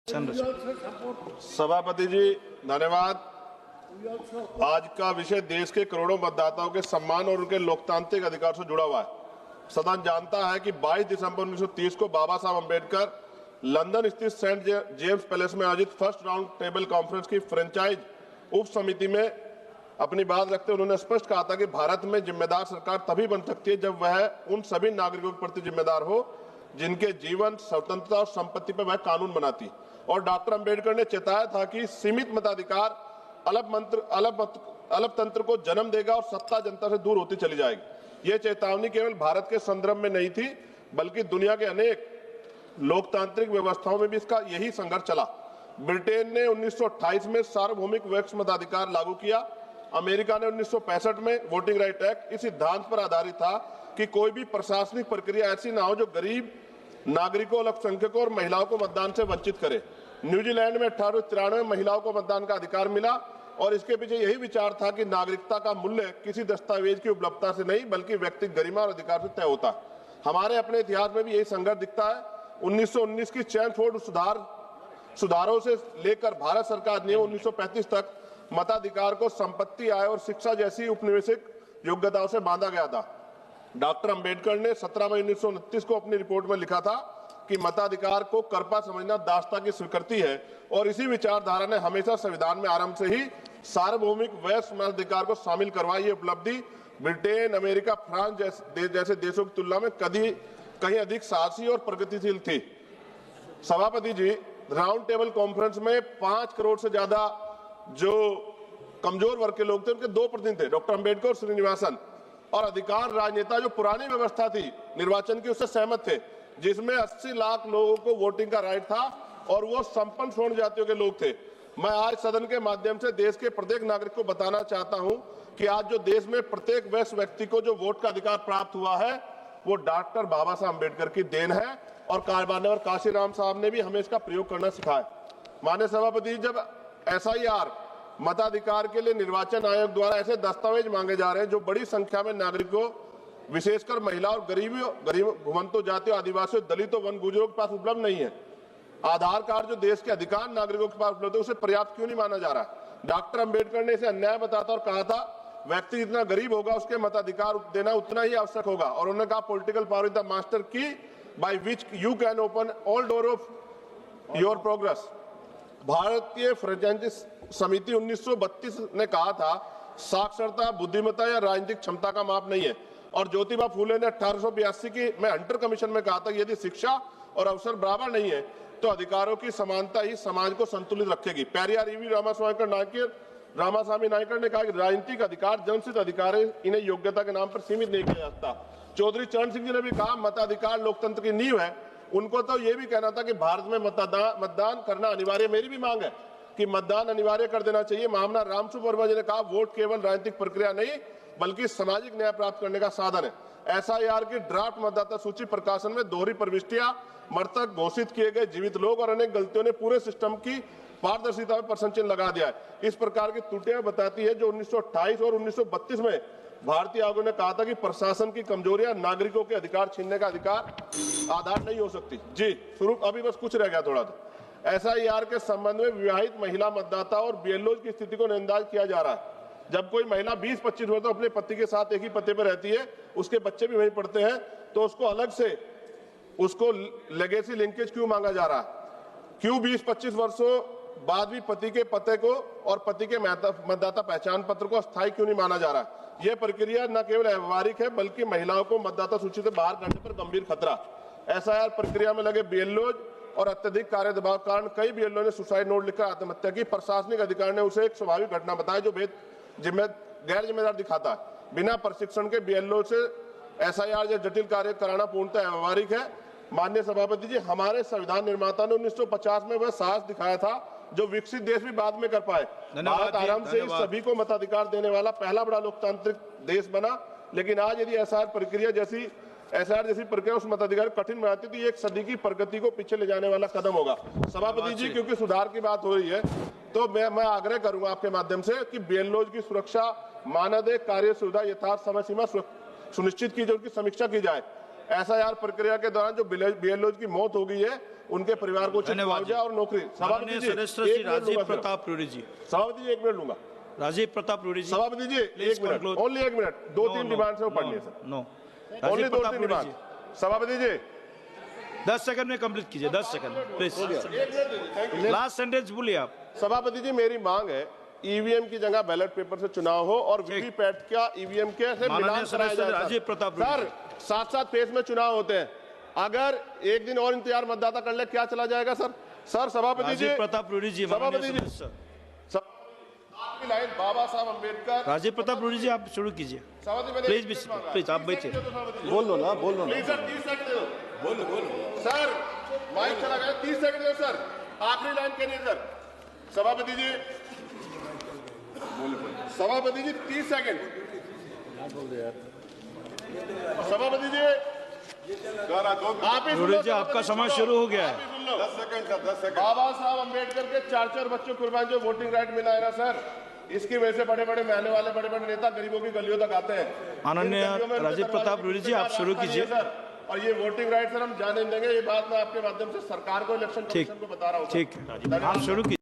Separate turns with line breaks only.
सभापति जी धन्यवाद। आज का विषय देश के करोड़ों मतदाताओं के सम्मान और उनके लोकतांत्रिक अधिकार से जुड़ा हुआ है। सदन जानता है कि 22 दिसंबर 1930 को बाबा साहब अंबेडकर लंदन स्थित सेंट जेम्स पैलेस में आयोजित फर्स्ट राउंड टेबल कॉन्फ्रेंस की फ्रेंचाइज उप समिति में अपनी बात रखते हुए उन्होंने स्पष्ट कहा था कि भारत में जिम्मेदार सरकार तभी बन सकती है जब वह उन सभी नागरिकों के प्रति जिम्मेदार हो जिनके जीवन, स्वतंत्रता और संपत्ति पर वह कानून बनाती। और डॉक्टर अंबेडकर ने चेताया था कि सीमित मताधिकार अलपतंत्र को जन्म देगा और सत्ता जनता से दूर होती चली जाएगी। यह चेतावनी केवल भारत के संदर्भ में नहीं थी, बल्कि दुनिया के अनेक लोकतांत्रिक व्यवस्थाओं में भी इसका यही संघर्ष चला। ब्रिटेन ने 1928 में सार्वभौमिक वयस्क मताधिकार लागू किया। अमेरिका ने 1965 में वोटिंग राइट एक्ट इस सिद्धांत पर आधारित था कि कोई भी प्रशासनिक प्रक्रिया ऐसी ना हो जो गरीब नागरिकों, अल्पसंख्यकों और महिलाओं को मतदान से वंचित करे। न्यूजीलैंड में 1893 में महिलाओं को मतदान का अधिकार मिला और इसके पीछे यही विचार था कि नागरिकता का मूल्य किसी दस्तावेज की उपलब्धता से नहीं बल्कि व्यक्तिगत गरिमा और अधिकार से तय होता है। हमारे अपने इतिहास में भी यही संघर्ष दिखता है। 1919 की चैनफोर्ड सुधारों से लेकर भारत सरकार ने 1935 तक मताधिकार को संपत्ति, आय और शिक्षा जैसी उपनिवेशिक योग्यताओं से बांधा गया था। डॉक्टर अंबेडकर ने 17 मई 1929 को अपनी रिपोर्ट में लिखा था कि मताधिकार को कर्पा समझना दासता की स्वीकृति है और इसी विचारधारा ने हमेशा संविधान में आरंभ से ही सार्वभौमिक वयस्क मताधिकार को शामिल करवाई। ये उपलब्धि ब्रिटेन, अमेरिका, फ्रांस जैसे देशों की तुलना में कहीं अधिक साहसी और प्रगतिशील थी। सभापति जी, राउंड टेबल कॉन्फ्रेंस में 5 करोड़ से ज्यादा जो कमजोर वर्ग के लोग थे उनके 2 प्रतिनिधि थे, डॉक्टर अंबेडकर और श्रीनिवासन, और अधिकार राजनेता जो पुरानी व्यवस्था थी निर्वाचन की उससे सहमत थे, जिसमें 80 लाख लोगों को वोटिंग का राइट था और वो संपन्न स्वर्ण जातियों के लोग थे। मैं आज सदन के माध्यम से देश के प्रत्येक नागरिक को बताना चाहता हूं कि आज जो देश में प्रत्येक वयस्क व्यक्ति को जो वोट का अधिकार प्राप्त हुआ है वो डॉक्टर बाबा साहब अंबेडकर की देन है और माननीय काशीराम साहब ने भी हमें इसका प्रयोग करना सिखाया। माननीय सभापति, जब SIR मताधिकार के लिए निर्वाचन आयोग द्वारा ऐसे दस्तावेज मांगे जा रहे हैं जो बड़ी संख्या में नागरिकों, विशेषकर महिला और गरीब घुमंतों, जातियों, आदिवासियों, दलितों, वन गुजरों के पास उपलब्ध नहीं है। आधार कार्ड जो देश के अधिकांश नागरिकों के पास उपलब्ध है उसे पर्याप्त क्यों नहीं माना जा रहा है? डॉक्टर अंबेडकर ने इसे अन्याय बताता और कहा था व्यक्ति जितना गरीब होगा उसके मताधिकार देना उतना ही आवश्यक होगा। और उन्होंने कहा political power is the master key by which you can open all door of your progress. भारतीय फ्रेंचाइजी समिति 1932 ने कहा था साक्षरता, बुद्धिमत्ता या राजनीतिक क्षमता का माप नहीं है। और ज्योतिबा फूले ने 1882 की में हंटर कमीशन में कहा था कि यदि शिक्षा और अवसर बराबर नहीं है तो अधिकारों की समानता ही समाज को संतुलित रखेगी। पेरियार EV रामास्वामी नायकर ने कहा कि राजनीतिक अधिकार जन्मसिद्ध अधिकार है, इन्हें योग्यता के नाम पर सीमित नहीं किया जा सकता। चौधरी चरण सिंह जी ने भी कहा मताधिकार लोकतंत्र की नींव है। उनको तो ये भी कहना था कि भारत में मतदान करना अनिवार्य। मेरी भी मांग है कि मतदान अनिवार्य कर देना चाहिए। महामना रामसुब्रमण्यम वर्मा जी ने कहा वोट केवल राजनीतिक प्रक्रिया नहीं बल्कि सामाजिक न्याय प्राप्त करने का साधन है। SIR की ड्राफ्ट मतदाता सूची प्रकाशन में दोहरी प्रविष्टियां, मृतक घोषित किए गए जीवित लोग और अनेक गलतियों ने पूरे सिस्टम की पारदर्शिता में प्रश्न चिन्ह लगा दिया है। इस प्रकार की त्रुटियां बताती है जो 1928 और 1932 में भारतीय आयोग ने कहा था कि प्रशासन की कमजोरियां नागरिकों के अधिकार छीनने का अधिकार आधार नहीं हो सकती। जी स्वरूप अभी बस कुछ रह गया थोड़ा तो SIR के संबंध में विवाहित महिला मतदाता और BLOs की स्थिति को नजरअंदाज किया जा रहा है। जब कोई महिला 20-25 वर्ष अपने पति के साथ एक ही पते पर रहती है, उसके बच्चे भी वहीं पढ़ते हैं, तो उसको अलग से उसको लेगेसी लिंकेज क्यों मांगा जा रहा है? क्यों 20-25 वर्षों बाद भी पति के पते को और पति के मतदाता पहचान पत्र को अस्थायी क्यों नहीं माना जा रहा है? यह प्रक्रिया न केवल व्यवहारिक है बल्कि महिलाओं को मतदाता सूची से बाहर करने पर गंभीर खतरा। SIR प्रक्रिया में लगे BLOs और अत्यधिक कार्य दबाव के कारण कई BLO ने सुसाइड नोट लिखकर आत्महत्या की। प्रशासनिक अधिकारी ने उसे एक स्वाभाविक घटना बताया जो गैर जिम्मेदार दिखाता है। बिना प्रशिक्षण के BLO से SIR या जटिल कार्य कराना पूर्णतः व्यवहारिक है। माननीय सभापति जी, हमारे संविधान निर्माता ने 1950 में वह साहस दिखाया था जो विकसित देश भी बाद में कर पाए। भारत आरंभ से ही सभी को मताधिकार देने वाला पहला बड़ा लोकतांत्रिक देश बना, लेकिन आज यदि SIR जैसी प्रक्रिया उस मताधिकार कठिन बनाती तो एक सदी की प्रगति को पीछे ले जाने वाला कदम होगा। सभापति जी, क्योंकि सुधार की बात हो रही है तो मैं आग्रह करूंगा आपके माध्यम से कि BLOs की सुरक्षा, मानदेय, कार्य सुविधा, यथार्थ समय सीमा सुनिश्चित की जाए, उनकी समीक्षा की जाए। एसआईआर प्रक्रिया के दौरान जो बीएलओ की मौत हो गई है उनके परिवार को उचित मुआवजा और नौकरी। सभापति जी
राजीव प्रताप रूडी जी,
सभापति जी 1 मिनट लूंगा।
राजीव प्रताप रूडी जी,
सभापति जी 1 मिनट, ओनली 1 मिनट, 2-3 डिमांड से वो पढ़नी है sir.
No,
only
Rajiv Pratap
2-3
Rudy
demand.
जी,
सभापति जी
10 सेकंड में कंप्लीट कीजिए, 10 सेकंड प्लीज, लास्ट सेंटेंस बोलिए आप।
सभापति जी मेरी मांग है ईवीएम की जगह बैलेट पेपर से चुनाव हो और वीवीपैट का ईवीएम के से मिलान कराया जाए।
राजीव प्रताप
सर 7-7 फेज में चुनाव होते हैं, अगर एक दिन और इंतजार मतदाता कर ले क्या चला जाएगा सर? सर सभापति जी,
राजीव प्रताप रूडी जी,
सभापति जी आपकी लाइन बाबा साहब अम्बेडकर।
राजीव प्रताप रूडी जी आप शुरू कीजिए प्लीज, प्लीज आप बैठिए,
बोल लो ना, बोल लो ना।
प्लीज सर 30 सेकंड दे दो। बोलो सर, माइक चला गया, 30 सेकंड दो सर, आखिरी लाइन करिए सर। सभापति जी, सभापति जी 30 सेकंड। सभापति जी आप ही सुन लो,
आपका समय शुरू हो गया है।
10 सेकंड सर, 10 सेकंड।
बाबा साहब अम्बेडकर के 4-4 बच्चों कुर्बान जो वोटिंग राइट मिला है ना सर, इसकी वजह से बड़े बड़े महने वाले बड़े बड़े नेता गरीबों की गलियों तक आते हैं।
माननीय राजीव प्रताप रूडी जी आप शुरू कीजिए
सर। और ये वोटिंग राइट सर हम जाने देंगे, ये बात मैं आपके माध्यम से सरकार को, इलेक्शन कमीशन को बता रहा हूँ।
ठीक है, आप शुरू कीजिए।